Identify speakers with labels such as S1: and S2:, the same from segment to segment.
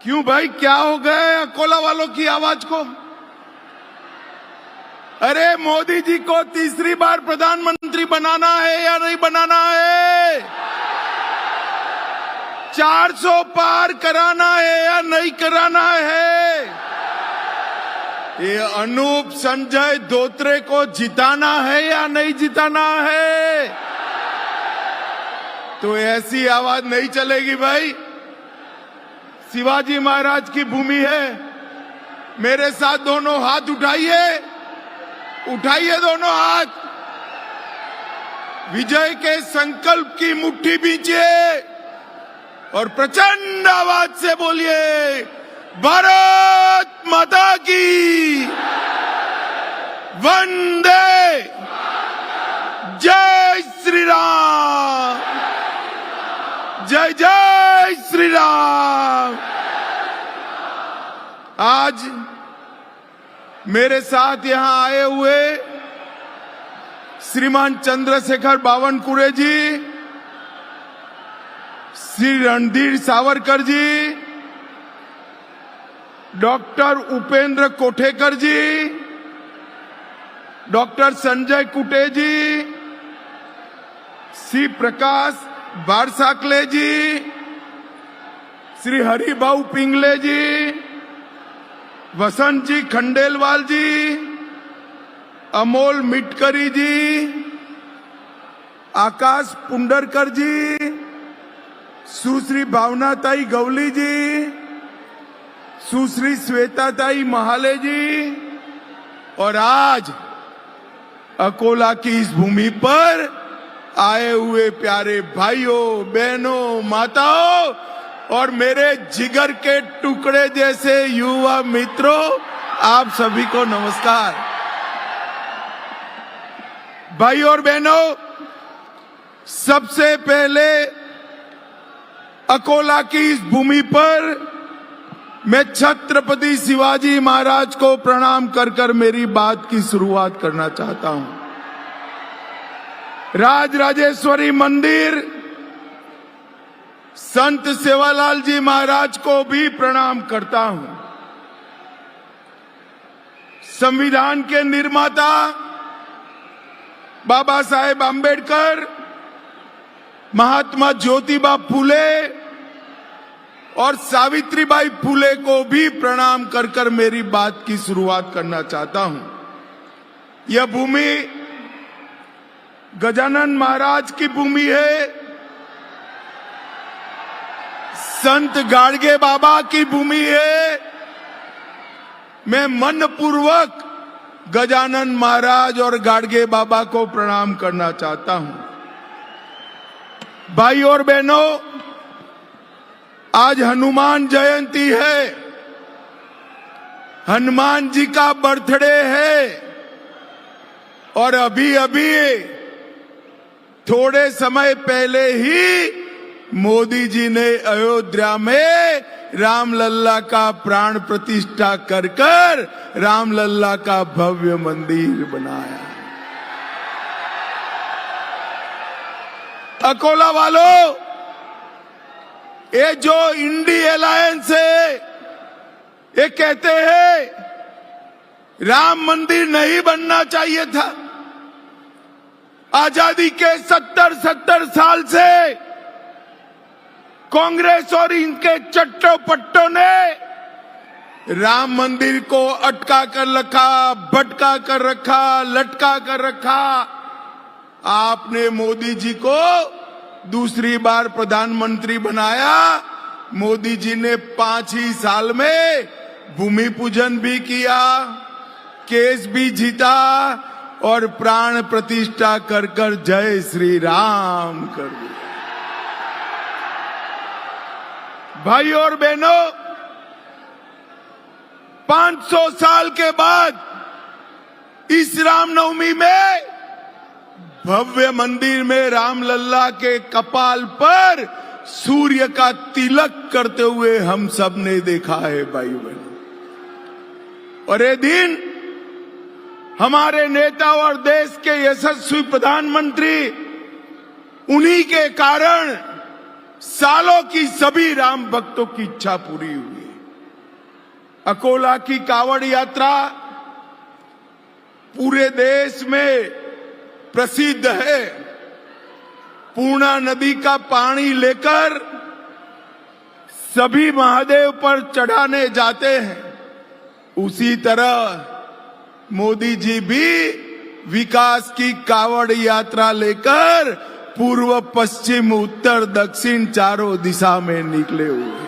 S1: क्यों भाई, क्या हो गए अकोला वालों की आवाज को? अरे मोदी जी को तीसरी बार प्रधानमंत्री बनाना है या नहीं बनाना है? 400 पार कराना है या नहीं कराना है? ये अनूप संजय धोत्रे को जिताना है या नहीं जिताना है? तो ऐसी आवाज नहीं चलेगी भाई। शिवाजी महाराज की भूमि है। मेरे साथ दोनों हाथ उठाइए, उठाइए दोनों हाथ। विजय के संकल्प की मुट्ठी बींचिए और प्रचंड आवाज से बोलिए, भारत माता की वंदे, जय श्री राम, जय जय श्री राम। आज मेरे साथ यहां आए हुए श्रीमान चंद्रशेखर बावनकुळे जी, श्री रणधीर सावरकर जी, डॉक्टर उपेंद्र कोठेकर जी, डॉक्टर संजय कुटे जी, श्री प्रकाश बारसाकले जी, श्री हरिभाऊ पिंगले जी, वसंत जी खंडेलवाल जी, अमोल मिटकरी जी, आकाश पुंडरकर जी, सुश्री भावनाताई गवली जी, सुश्री श्वेताताई महाले जी, और आज अकोला की इस भूमि पर आए हुए प्यारे भाइयों, बहनों, माताओं और मेरे जिगर के टुकड़े जैसे युवा मित्रों, आप सभी को नमस्कार। भाई और बहनों, सबसे पहले अकोला की इस भूमि पर मैं छत्रपति शिवाजी महाराज को प्रणाम कर कर मेरी बात की शुरुआत करना चाहता हूं। राजराजेश्वरी मंदिर, संत सेवालाल जी महाराज को भी प्रणाम करता हूं। संविधान के निर्माता बाबा साहेब आंबेडकर, महात्मा ज्योतिबा फूले और सावित्रीबाई फूले को भी प्रणाम कर कर मेरी बात की शुरुआत करना चाहता हूं। यह भूमि गजानन महाराज की भूमि है, संत गाडगे बाबा की भूमि है। मैं मनपूर्वक गजानन महाराज और गाडगे बाबा को प्रणाम करना चाहता हूं। भाई और बहनों, आज हनुमान जयंती है, हनुमान जी का बर्थडे है और अभी अभी थोड़े समय पहले ही मोदी जी ने अयोध्या में रामलल्ला का प्राण प्रतिष्ठा कर कर रामलल्ला का भव्य मंदिर बनाया। अकोला वालों, ये जो इंडी अलायंस है, ये कहते हैं राम मंदिर नहीं बनना चाहिए था। आजादी के 70 साल से कांग्रेस और इनके चट्टो पट्टों ने राम मंदिर को अटका कर रखा, भटका कर रखा, लटका कर रखा। आपने मोदी जी को दूसरी बार प्रधानमंत्री बनाया। मोदी जी ने 5 ही साल में भूमि पूजन भी किया, केस भी जीता और प्राण प्रतिष्ठा कर कर जय श्री राम कर दिया। भाई और बहनों, 500 साल के बाद इस रामनवमी में भव्य मंदिर में रामलल्ला के कपाल पर सूर्य का तिलक करते हुए हम सब ने देखा है भाई बहनों। और ये दिन हमारे नेता और देश के यशस्वी प्रधानमंत्री, उन्हीं के कारण सालों की सभी राम भक्तों की इच्छा पूरी हुई। अकोला की कावड़ यात्रा पूरे देश में प्रसिद्ध है। पूर्णा नदी का पानी लेकर सभी महादेव पर चढ़ाने जाते हैं। उसी तरह मोदी जी भी विकास की कावड़ यात्रा लेकर पूर्व पश्चिम उत्तर दक्षिण चारों दिशा में निकले हुए हैं।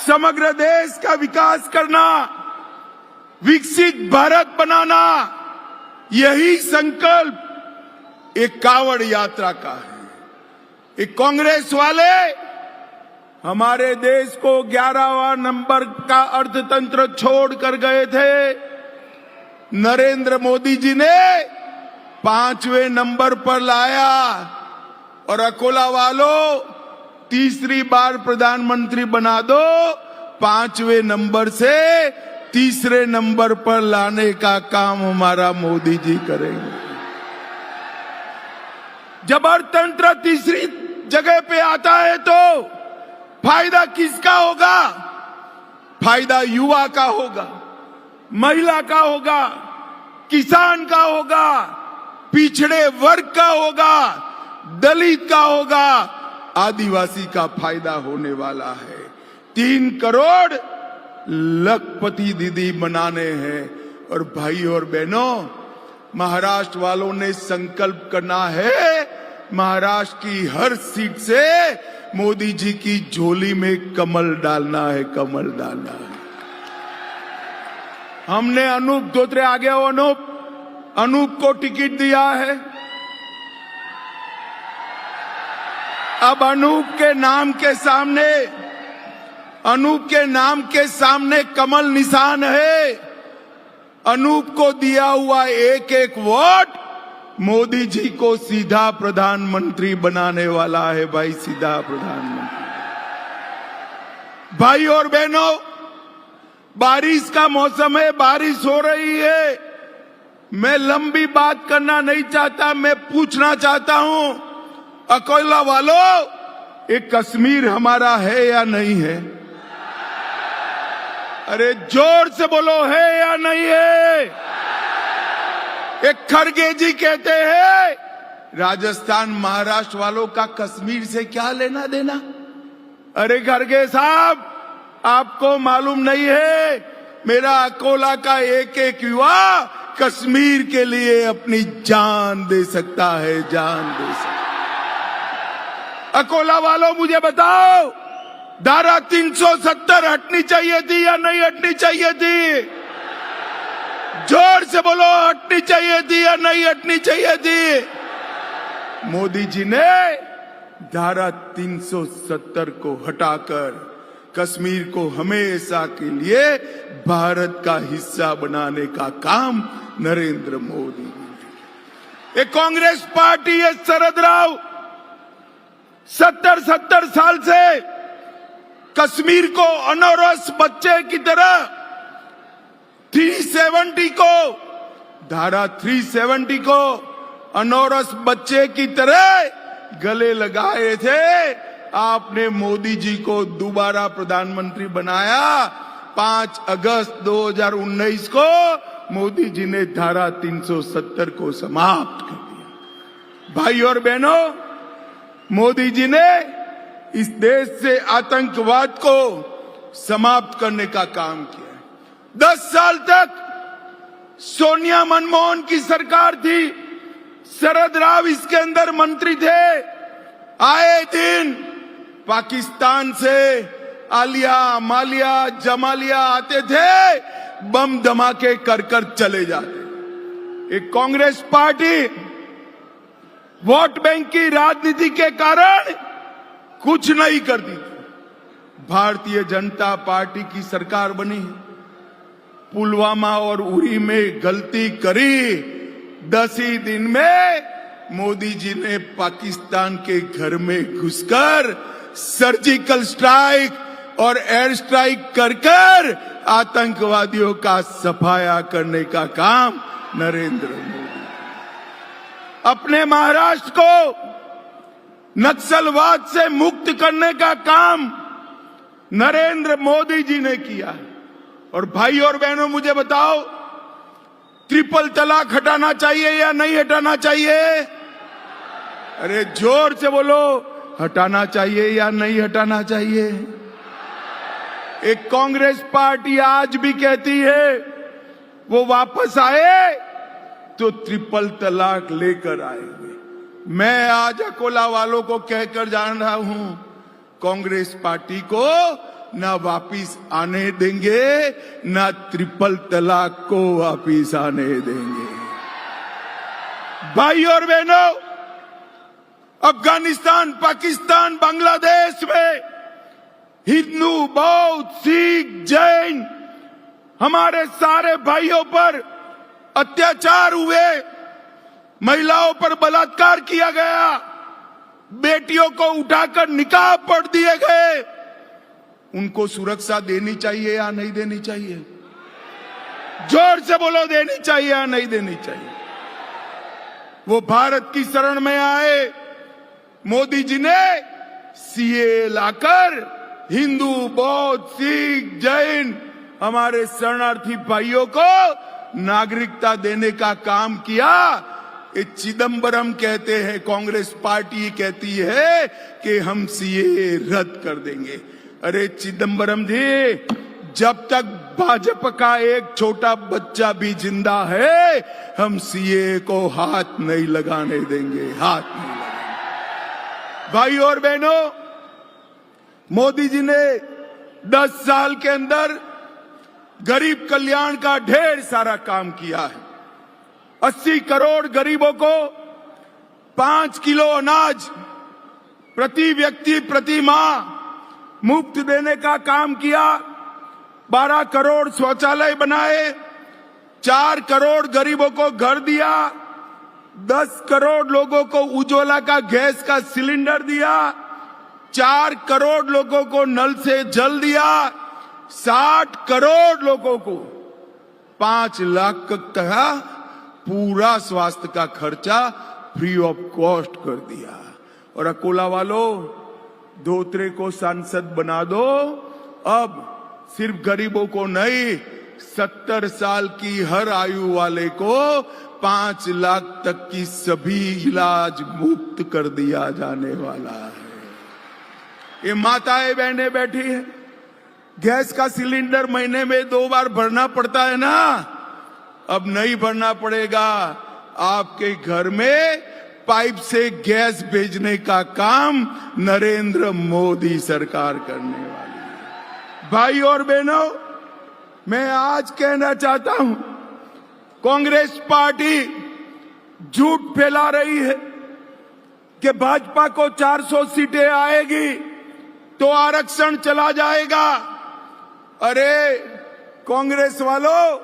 S1: समग्र देश का विकास करना, विकसित भारत बनाना, यही संकल्प एक कावड़ यात्रा का है। एक कांग्रेस वाले हमारे देश को 11वां नंबर का अर्थतंत्र छोड़ कर गए थे। नरेंद्र मोदी जी ने 5वें नंबर पर लाया और अकोला वालों तीसरी बार प्रधानमंत्री बना दो। 5वें नंबर से तीसरे नंबर पर लाने का काम हमारा मोदी जी करेंगे। जब अर्थतंत्र तीसरी जगह पे आता है तो फायदा किसका होगा? फायदा युवा का होगा, महिला का होगा, किसान का होगा, पिछड़े वर्ग का होगा, दलित का होगा, आदिवासी का फायदा होने वाला है। 3 करोड़ लखपति दीदी बनाने हैं। और भाई और बहनों, महाराष्ट्र वालों ने संकल्प करना है, महाराष्ट्र की हर सीट से मोदी जी की झोली में कमल डालना है, कमल डालना है। हमने अनूप धोत्रे, आगे हो अनूप को टिकट दिया है। अब अनूप के नाम के सामने कमल निशान है। अनूप को दिया हुआ एक एक वोट मोदी जी को सीधा प्रधानमंत्री बनाने वाला है। भाई, सीधा प्रधानमंत्री। भाई और बहनों, बारिश का मौसम है, बारिश हो रही है। मैं लंबी बात करना नहीं चाहता, मैं पूछना चाहता हूं, अकोला वालों, एक कश्मीर हमारा है या नहीं है? अरे जोर से बोलो, है या नहीं है? एक खड़गे जी कहते हैं, राजस्थान महाराष्ट्र वालों का कश्मीर से क्या लेना देना? अरे खड़गे साहब, आपको मालूम नहीं है, मेरा अकोला का एक एक युवा कश्मीर के लिए अपनी जान दे सकता है, जान दे सकता है। अकोला वालों, मुझे बताओ, धारा 370 हटनी चाहिए थी या नहीं हटनी चाहिए थी? जोर से बोलो, हटनी चाहिए थी या नहीं हटनी चाहिए थी? मोदी जी ने धारा 370 को हटाकर कश्मीर को हमेशा के लिए भारत का हिस्सा बनाने का काम नरेंद्र मोदी ने। एक कांग्रेस पार्टी है, शरद राव 70 साल से कश्मीर को अनौरस बच्चे की तरह 370 को, धारा 370 को अनौरस बच्चे की तरह गले लगाए थे। आपने मोदी जी को दोबारा प्रधानमंत्री बनाया। 5 अगस्त 2019 को मोदी जी ने धारा 370 को समाप्त कर दिया। भाई और बहनों, मोदी जी ने इस देश से आतंकवाद को समाप्त करने का काम किया। 10 साल तक सोनिया मनमोहन की सरकार थी, शरद राव इसके अंदर मंत्री थे। आए दिन पाकिस्तान से आलिया, मालिया, जमालिया आते थे, बम धमाके कर कर चले जाते। एक कांग्रेस पार्टी वोट बैंक की राजनीति के कारण कुछ नहीं करती। भारतीय जनता पार्टी की सरकार बनी, पुलवामा और उरी में गलती करी। 10 ही दिन में मोदी जी ने पाकिस्तान के घर में घुसकर सर्जिकल स्ट्राइक और एयर स्ट्राइक कर कर आतंकवादियों का सफाया करने का काम नरेंद्र मोदी। अपने महाराष्ट्र को नक्सलवाद से मुक्त करने का काम नरेंद्र मोदी जी ने किया है। और भाई और बहनों, मुझे बताओ, ट्रिपल तलाक हटाना चाहिए या नहीं हटाना चाहिए? अरे जोर से बोलो, हटाना चाहिए या नहीं हटाना चाहिए? एक कांग्रेस पार्टी आज भी कहती है वो वापस आए तो ट्रिपल तलाक लेकर आएंगे। मैं आज अकोला वालों को कहकर जान रहा हूं, कांग्रेस पार्टी को ना वापिस आने देंगे, ना ट्रिपल तलाक को वापिस आने देंगे। भाई और बहनों, अफगानिस्तान, पाकिस्तान, बांग्लादेश में हिंदू, बौद्ध, सिख, जैन, हमारे सारे भाइयों पर अत्याचार हुए, महिलाओं पर बलात्कार किया गया, बेटियों को उठाकर निकाह पढ़ दिए गए। उनको सुरक्षा देनी चाहिए या नहीं देनी चाहिए? जोर से बोलो, देनी चाहिए या नहीं देनी चाहिए? वो भारत की शरण में आए, मोदी जी ने सीए लाकर हिंदू, बौद्ध, सिख, जैन, हमारे शरणार्थी भाइयों को नागरिकता देने का काम किया। ये चिदंबरम कहते हैं, कांग्रेस पार्टी कहती है कि हम सीए रद्द कर देंगे। अरे चिदंबरम जी, जब तक भाजपा का एक छोटा बच्चा भी जिंदा है, हम सीए को हाथ नहीं लगाने देंगे, हाथ नहीं लगाएंगे। भाई और बहनों, मोदी जी ने 10 साल के अंदर गरीब कल्याण का ढेर सारा काम किया है। 80 करोड़ गरीबों को 5 किलो अनाज प्रति व्यक्ति प्रति माह मुफ्त देने का काम किया। 12 करोड़ शौचालय बनाए, 4 करोड़ गरीबों को घर दिया, 10 करोड़ लोगों को उज्ज्वला का गैस का सिलेंडर दिया, 4 करोड़ लोगों को नल से जल दिया, 60 करोड़ लोगों को 5 लाख का पूरा स्वास्थ्य का खर्चा फ्री ऑफ कॉस्ट कर दिया। और अकोला वालों, धोत्रे को सांसद बना दो। अब सिर्फ गरीबों को नहीं, 70 साल की हर आयु वाले को 5 लाख तक की सभी इलाज मुफ्त कर दिया जाने वाला है। ये माताएं बहनें बैठी हैं, गैस का सिलेंडर महीने में 2 बार भरना पड़ता है ना, अब नहीं भरना पड़ेगा। आपके घर में पाइप से गैस भेजने का काम नरेंद्र मोदी सरकार करने वाली है। भाई और बहनों, मैं आज कहना चाहता हूं, कांग्रेस पार्टी झूठ फैला रही है कि भाजपा को 400 सीटें आएगी तो आरक्षण चला जाएगा। अरे कांग्रेस वालों,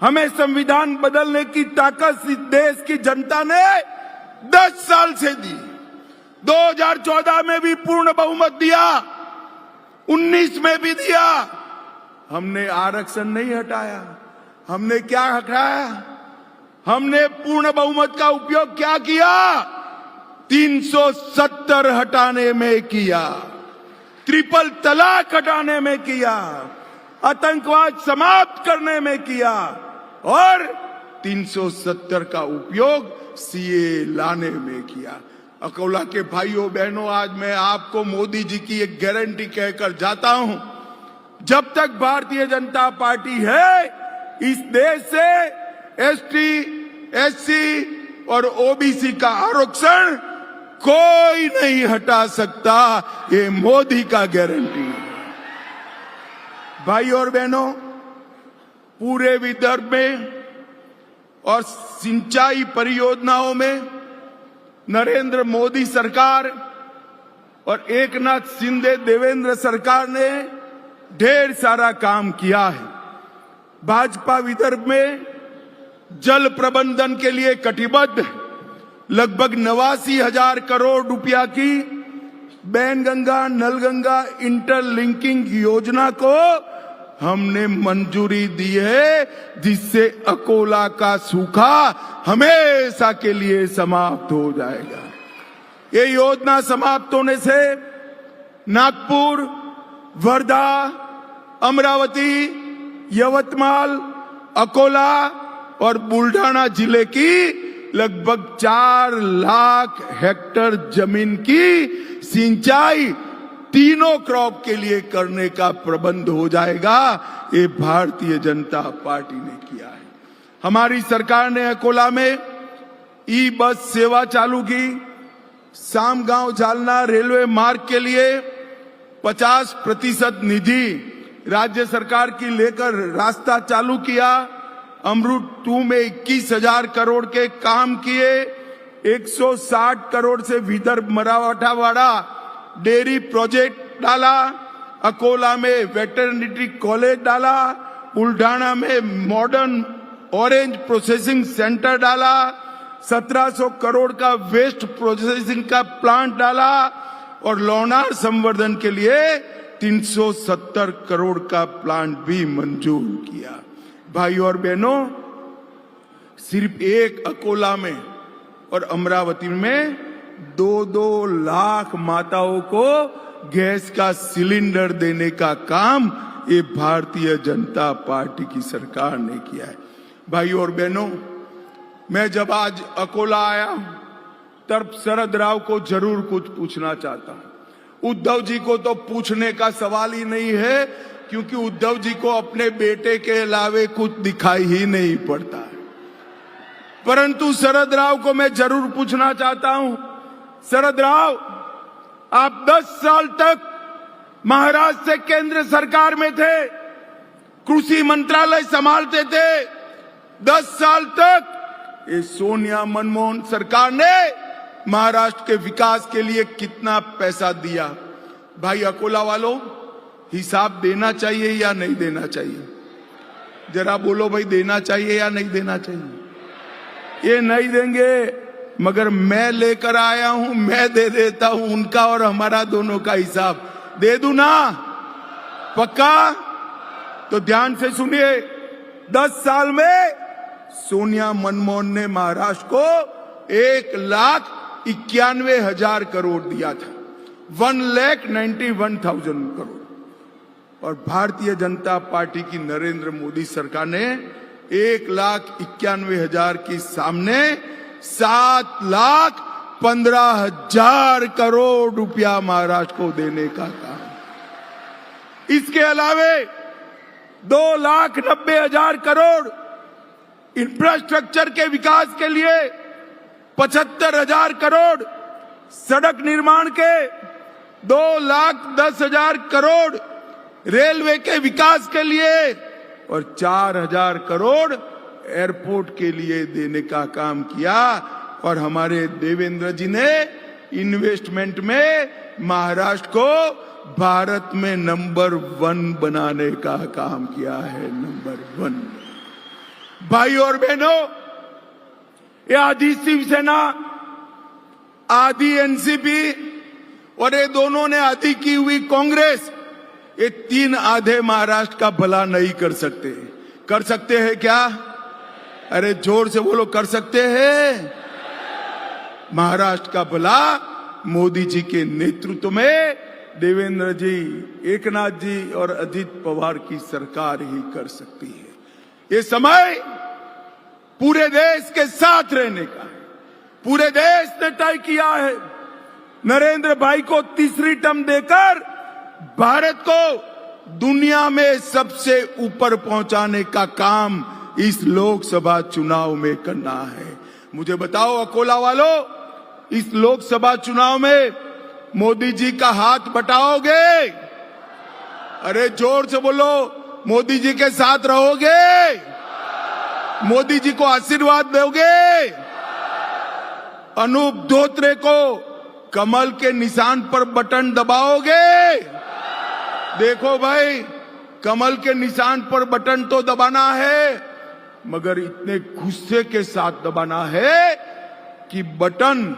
S1: हमें संविधान बदलने की ताकत इस देश की जनता ने 10 साल से दी। 2014 में भी पूर्ण बहुमत दिया, 19 में भी दिया। हमने आरक्षण नहीं हटाया। हमने क्या हटाया? हमने पूर्ण बहुमत का उपयोग क्या किया? 370 हटाने में किया, ट्रिपल तलाक हटाने में किया, आतंकवाद समाप्त करने में किया और 370 का उपयोग सीए लाने में किया। अकोला के भाइयों बहनों, आज मैं आपको मोदी जी की एक गारंटी कहकर जाता हूं, जब तक भारतीय जनता पार्टी है, इस देश से एसटी, एससी और ओबीसी का आरक्षण कोई नहीं हटा सकता। ये मोदी का गारंटी है। भाई और बहनों, पूरे विदर्भ में और सिंचाई परियोजनाओं में नरेंद्र मोदी सरकार और एकनाथ शिंदे देवेंद्र सरकार ने ढेर सारा काम किया है। भाजपा विदर्भ में जल प्रबंधन के लिए कटिबद्ध लगभग 89,000 करोड़ रुपया की बैनगंगा नलगंगा इंटरलिंकिंग योजना को हमने मंजूरी दी है, जिससे अकोला का सूखा हमेशा के लिए समाप्त हो जाएगा। ये योजना समाप्त होने से नागपुर, वर्धा, अमरावती, यवतमाल, अकोला और बुल्ढाना जिले की लगभग 4 लाख हेक्टेयर जमीन की सिंचाई तीनों क्रॉप के लिए करने का प्रबंध हो जाएगा। ये भारतीय जनता पार्टी ने किया है। हमारी सरकार ने अकोला में ई बस सेवा चालू की। सामगांव जालना रेलवे मार्ग के लिए 50% निधि राज्य सरकार की लेकर रास्ता चालू किया। अमृत 2 में 21,000 करोड़ के काम किए। 160 करोड़ से विदर्भ मराठवाड़ा डेयरी प्रोजेक्ट डाला। अकोला में वेटरनरी कॉलेज डाला। बुल्ढाना में मॉडर्न ऑरेंज प्रोसेसिंग सेंटर डाला। 1700 करोड़ का वेस्ट प्रोसेसिंग का प्लांट डाला और लोनार संवर्धन के लिए 370 करोड़ का प्लांट भी मंजूर किया। भाई और बहनों, सिर्फ एक अकोला में और अमरावती में 2-2 लाख माताओं को गैस का सिलेंडर देने का काम ये भारतीय जनता पार्टी की सरकार ने किया है। भाई और बहनों, मैं जब आज अकोला आया तब शरद राव को जरूर कुछ पूछना चाहता हूं। उद्धव जी को तो पूछने का सवाल ही नहीं है, क्योंकि उद्धव जी को अपने बेटे के अलावे कुछ दिखाई ही नहीं पड़ता है। परंतु शरद राव को मैं जरूर पूछना चाहता हूं। शरद राव, आप 10 साल तक महाराष्ट्र से केंद्र सरकार में थे, कृषि मंत्रालय संभालते थे। 10 साल तक ये सोनिया मनमोहन सरकार ने महाराष्ट्र के विकास के लिए कितना पैसा दिया? भाई अकोला वालों, हिसाब देना चाहिए या नहीं देना चाहिए? जरा बोलो भाई, देना चाहिए या नहीं देना चाहिए? ये नहीं देंगे, मगर मैं लेकर आया हूं, मैं दे देता हूं। उनका और हमारा दोनों का हिसाब दे दूं ना? पक्का? तो ध्यान से सुनिए। 10 साल में सोनिया मनमोहन ने महाराष्ट्र को 1,91,000 करोड़ दिया था, 1,91,000 करोड़। और भारतीय जनता पार्टी की नरेंद्र मोदी सरकार ने 1,91,000 के सामने 7,15,000 करोड़ रुपया महाराष्ट्र को देने का काम। इसके अलावे 2,90,000 करोड़ इंफ्रास्ट्रक्चर के विकास के लिए, 75,000 करोड़ सड़क निर्माण के, 2,10,000 करोड़ रेलवे के विकास के लिए और 4,000 करोड़ एयरपोर्ट के लिए देने का काम किया। और हमारे देवेंद्र जी ने इन्वेस्टमेंट में महाराष्ट्र को भारत में नंबर 1 बनाने का काम किया है, नंबर 1। भाई और बहनों, ये आधी शिवसेना, आधी एनसीपी और ये दोनों ने आधी की हुई कांग्रेस, ये 3 आधे महाराष्ट्र का भला नहीं कर सकते। कर सकते हैं क्या? अरे जोर से बोलो, कर सकते हैं? महाराष्ट्र का भला मोदी जी के नेतृत्व में देवेंद्र जी, एकनाथ जी और अजित पवार की सरकार ही कर सकती है। ये समय पूरे देश के साथ रहने का है। पूरे देश ने तय किया है नरेंद्र भाई को तीसरी टर्म देकर भारत को दुनिया में सबसे ऊपर पहुंचाने का काम इस लोकसभा चुनाव में करना है। मुझे बताओ अकोला वालों, इस लोकसभा चुनाव में मोदी जी का हाथ बटाओगे? अरे जोर से बोलो, मोदी जी के साथ रहोगे? मोदी जी को आशीर्वाद दोगे? अनूप धोत्रे को कमल के निशान पर बटन दबाओगे? देखो भाई, कमल के निशान पर बटन तो दबाना है, मगर इतने गुस्से के साथ दबाना है कि बटन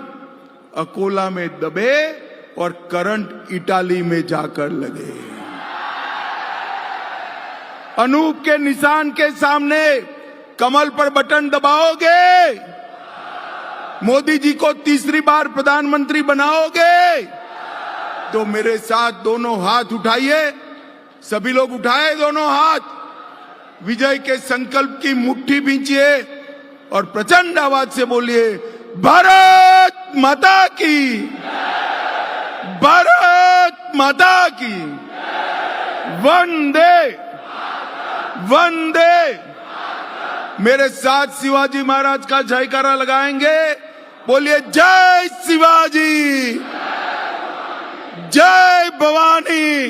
S1: अकोला में दबे और करंट इटाली में जाकर लगे। अनूप के निशान के सामने कमल पर बटन दबाओगे? मोदी जी को तीसरी बार प्रधानमंत्री बनाओगे? तो मेरे साथ दोनों हाथ उठाइए सभी लोग उठाए दोनों हाथ, विजय के संकल्प की मुट्ठी भींचिए और प्रचंड आवाज से बोलिए, भारत माता की, भारत माता की, वंदे वंदे। मेरे साथ शिवाजी महाराज का जयकारा लगाएंगे। बोलिए जय शिवाजी, जय भवानी,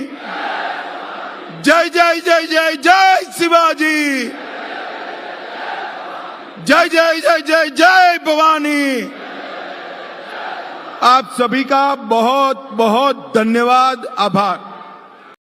S1: जय जय जय जय जय शिवाजी, जय जय जय जय जय भवानी। आप सभी का बहुत बहुत धन्यवाद, आभार।